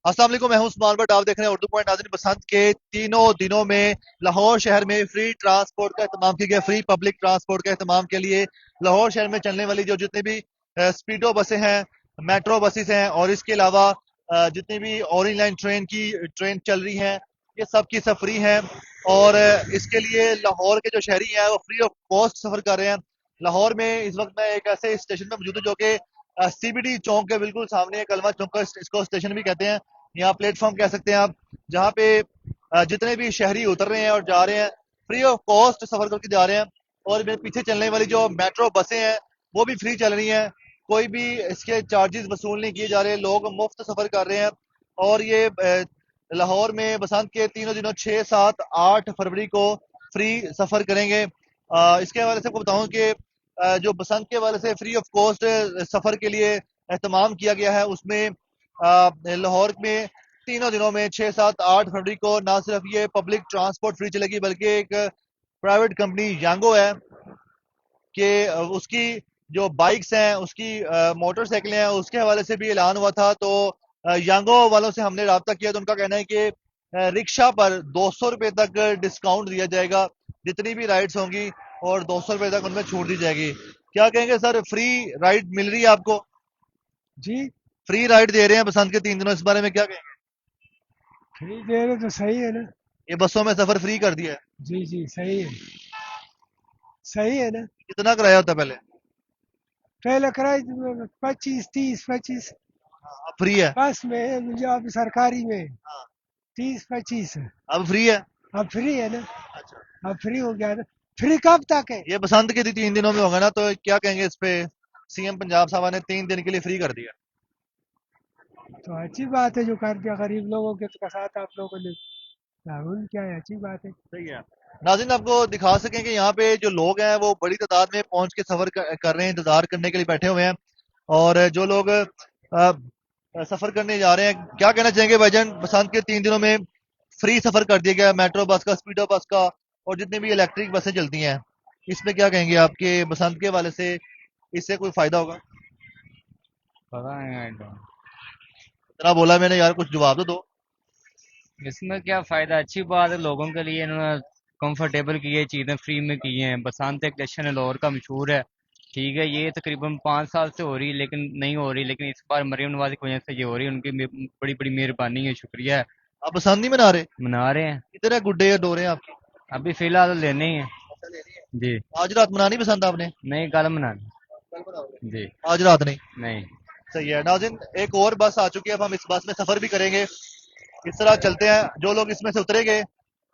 अस्सलाम वालेकुम, मैं हूं उस्मान बट आप देख रहे हैं उर्दू पॉइंट। नाज़रीन, बसंत के तीनों दिनों में लाहौर शहर में फ्री ट्रांसपोर्ट का इत्माम किया गया। फ्री पब्लिक ट्रांसपोर्ट का इत्माम के लिए लाहौर शहर में चलने वाली जो जितनी भी स्पीडो बसें हैं, मेट्रो बसेस हैं और इसके अलावा जितनी भी ऑरेंज लाइन ट्रेन चल रही हैं, ये सब की सब फ्री हैं। और इसके लिए लाहौर के जो शहरी हैं वो फ्री ऑफ कॉस्ट सफर कर रहे हैं। लाहौर में इस वक्त मैं एक ऐसे स्टेशन में मौजूद हूं जो कि सीबीडी चौक के बिल्कुल सामने है। कलवा चौक का इसको स्टेशन भी कहते हैं, यहाँ प्लेटफॉर्म कह सकते हैं आप, जहाँ पे जितने भी शहरी उतर रहे हैं और जा रहे हैं फ्री ऑफ कॉस्ट सफर करके जा रहे हैं। और मेरे पीछे चलने वाली जो मेट्रो बसें हैं वो भी फ्री चल रही हैं, कोई भी इसके चार्जेस वसूल नहीं किए जा रहे, लोग मुफ्त सफर कर रहे हैं। और ये लाहौर में बसंत के तीनों दिनों 6, 7, 8 फरवरी को फ्री सफर करेंगे। इसके हवाले से आपको बताऊं कि जो बसंत के हवाले से फ्री ऑफ कॉस्ट सफर के लिए एहतमाम किया गया है, उसमें लाहौर में तीनों दिनों में 6, 7, 8 फरवरी को ना सिर्फ ये पब्लिक ट्रांसपोर्ट फ्री चलेगी बल्कि एक प्राइवेट कंपनी यांगो है कि उसकी जो बाइक्स हैं, उसकी मोटरसाइकिलें हैं, उसके हवाले से भी ऐलान हुआ था। तो यांगो वालों से हमने रब्ता किया तो उनका कहना है कि रिक्शा पर 200 रुपये तक डिस्काउंट दिया जाएगा जितनी भी राइड्स होंगी, और 200 रुपये तक उनमें छूट दी जाएगी। क्या कहेंगे सर, फ्री राइड मिल रही है आपको? जी। फ्री राइड दे रहे हैं बसंत के 3 दिनों, इस बारे में क्या कहेंगे? फ्री दे रहे तो सही है ना। ये बसों में सफर फ्री कर दिया है। जी जी, सही है। सही है ना। कितना कराया होता है पहले? पहले किराए 25, 30, 25। अब फ्री है। बस में मुझे अब सरकारी में हाँ, 30, 25 है। अब फ्री है। अब फ्री है ना। अच्छा, अब फ्री हो गया ना। फ्री कब तक है? ये बसंत के 3 दिनों में होगा ना, तो क्या कहेंगे इस पे? सीएम पंजाब साहब ने 3 दिन के लिए फ्री कर दिया। तो अच्छी बात है जो कर दिया गरीब लोगों के तो साथ आप लोगों ने। उन क्या है, अच्छी बात है। सही है। नाज़रीन, आपको दिखा सकें कि यहाँ पे जो लोग हैं वो बड़ी तादाद में पहुंच के सफर कर रहे हैं, इंतजार करने के लिए बैठे हुए हैं। और जो लोग सफर करने जा रहे हैं, क्या कहना चाहेंगे भाईजान? बसंत के 3 दिनों में फ्री सफर कर दिया गया, मेट्रो बस का, स्पीडो बस का, और जितनी भी इलेक्ट्रिक बसें चलती हैं, इसमें क्या कहेंगे आपके बसंत के वाले से? इससे कोई फायदा होगा? पता नहीं आइडिया। इतना बोला मैंने यार, कुछ जवाब तो दो। इसमें क्या फायदा, अच्छी बात है लोगों के लिए, इन्होंने कंफर्टेबल की है, चीज़ें फ्री में की हैं। बसंत एक जश्न है लाहौर का मशहूर है, ठीक है। ये तकरीबन 5 साल से हो रही है लेकिन नहीं हो रही, लेकिन इस बार मरीम नवाज की वजह से ये हो रही है। उनकी बड़ी बड़ी मेहरबानी है, शुक्रिया है। आप बसंत नहीं मना रहे? मना रहे हैं। कितने गुड्डे या डोरे हैं आपकी? अभी फिलहाल लेने ही है। अच्छा, ले रही है। जी। आज रात मनानी पसंद आपने? नहीं, कल मनाने। कल मनाओगे? जी। आज रात नहीं? नहीं। सही है। नाज़रीन, एक और बस आ चुकी है, अब हम इस बस में सफर भी करेंगे। इस तरह चलते हैं, जो लोग इसमें से उतरेंगे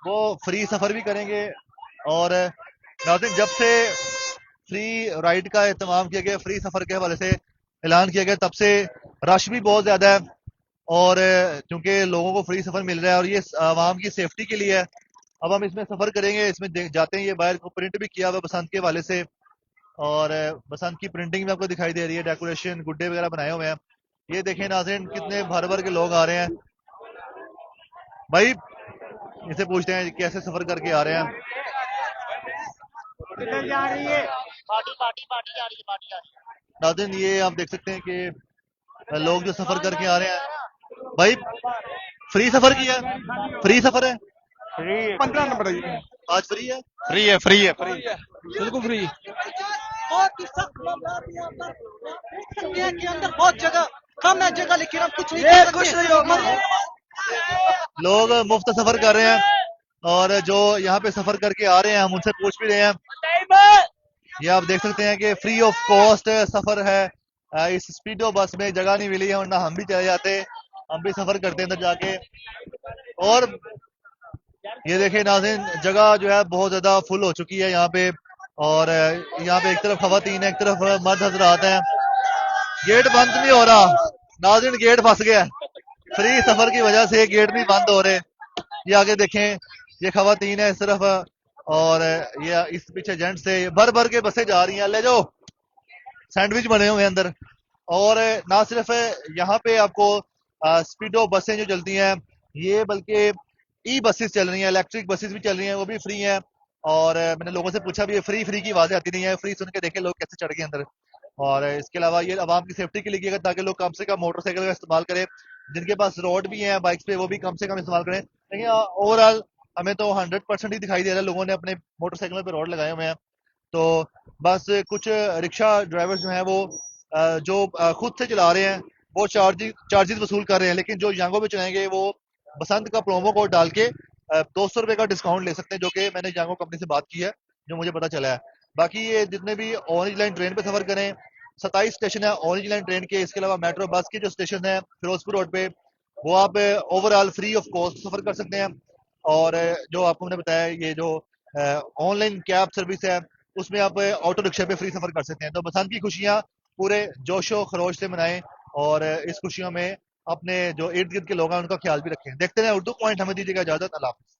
वो फ्री सफर भी करेंगे। और नाज़रीन, जब से फ्री राइड का एहतमाम किया गया, फ्री सफर के हवाले से ऐलान किया गया, तब से रश भी बहुत ज्यादा है। और क्योंकि लोगों को फ्री सफर मिल रहा है और ये आवाम की सेफ्टी के लिए है। अब हम इसमें सफर करेंगे, इसमें जाते हैं। ये बाहर को प्रिंट भी किया हुआ बसंत के हवाले से, और बसंत की प्रिंटिंग भी आपको दिखाई दे रही है, डेकोरेशन गुड्डे वगैरह बनाए हुए हैं। ये देखें नाज़रीन, कितने भर भर के लोग आ रहे हैं। भाई, इसे पूछते हैं कैसे सफर करके आ रहे हैं। किधर जा रही है? नाज़रीन, ये आप देख सकते हैं कि लोग जो सफर करके आ रहे हैं, भाई फ्री सफर किया है? फ्री सफर है? फ्री 15 नंबर है। आज फ्री है? फ्री है, फ्री है, फ्री बिल्कुल फ्री। बहुत ही सख्त मामला है यहाँ पर। इंडिया के अंदर बहुत जगह कम है जगह, लेकिन हम कुछ नहीं कर सकते। कुछ नहीं होगा। लोग मुफ्त सफर कर रहे हैं, और जो यहाँ पे सफर करके आ रहे हैं हम उनसे पूछ भी रहे हैं। ये आप देख सकते हैं कि फ्री ऑफ कॉस्ट सफर है। इस स्पीडो बस में जगह नहीं मिली है, वरना हम भी चले जाते, हम भी सफर करते अंदर जाके। और ये देखिए नाज़रीन, जगह जो है बहुत ज्यादा फुल हो चुकी है यहाँ पे। और यहाँ पे एक तरफ खवातीन है, एक तरफ मर्द हजरात हैं। गेट बंद नहीं हो रहा नाज़रीन, गेट फंस गया। फ्री सफर की वजह से गेट नहीं बंद हो रहे। ये आगे देखें, ये खवातीन है इस तरफ, और ये इस पीछे जेंट्स से भर भर के बसें जा रही हैं। ले जाओ, सैंडविच बने हुए हैं अंदर। और ना सिर्फ यहाँ पे आपको स्पीडो बसें जो चलती हैं ये, बल्कि ई बसेस चल रही हैं, इलेक्ट्रिक बसेस भी चल रही हैं, वो भी फ्री हैं। और मैंने लोगों से पूछा भी, फ्री फ्री की आवाज़ आती नहीं है, फ्री सुन के देखे लोग कैसे चढ़ गए अंदर। और इसके अलावा ये आवाम की सेफ्टी के लिए किया गया ताकि लोग कम से कम मोटरसाइकिल का इस्तेमाल करें। جن کے پاس روڈ بھی ہیں بائکس پہ وہ بھی کم سے کم استعمال کریں. لیکن اوور آل ہمیں تو 100% ہی دکھائی دے رہا ہے لوگوں نے اپنے موٹر سائیکلوں پہ روڈ لگائے ہوئے ہیں. تو بس کچھ رکشہ ڈرائیور جو ہیں وہ جو خود سے چلا رہے ہیں وہ چارجز وصول کر رہے ہیں, لیکن جو یانگو پہ چلائیں گے وہ بسنت کا پرومو کوڈ ڈال کے 200 روپے کا ڈسکاؤنٹ لے سکتے ہیں, جو کہ میں نے یانگو کمپنی سے بات کی ہے, جو مجھے پتا چلا ہے. باقی یہ جتنے بھی اورنج لائن ٹرین پہ سفر کریں, 27 اسٹیشن ہے اورنج لائن ٹرین کے, اس کے علاوہ میٹرو بس کے جو اسٹیشن ہیں فیروز پور روڈ پہ وہ آپ over all free of cost سفر کر سکتے ہیں. اور جو آپ کو میں نے بتایا یہ جو آن لائن کیب سروس ہے اس میں آپ آٹو رکشا پہ فری سفر کر سکتے ہیں. تو بسنت کی خوشیاں پورے جوش و خروش سے منائیں اور اس خوشیوں میں اپنے جو ارد گرد کے لوگ ہیں ان کا خیال بھی رکھیں. دیکھتے ہیں اردو پوائنٹ, ہمیں دیجیے گا اجازت. اللہ حافظ.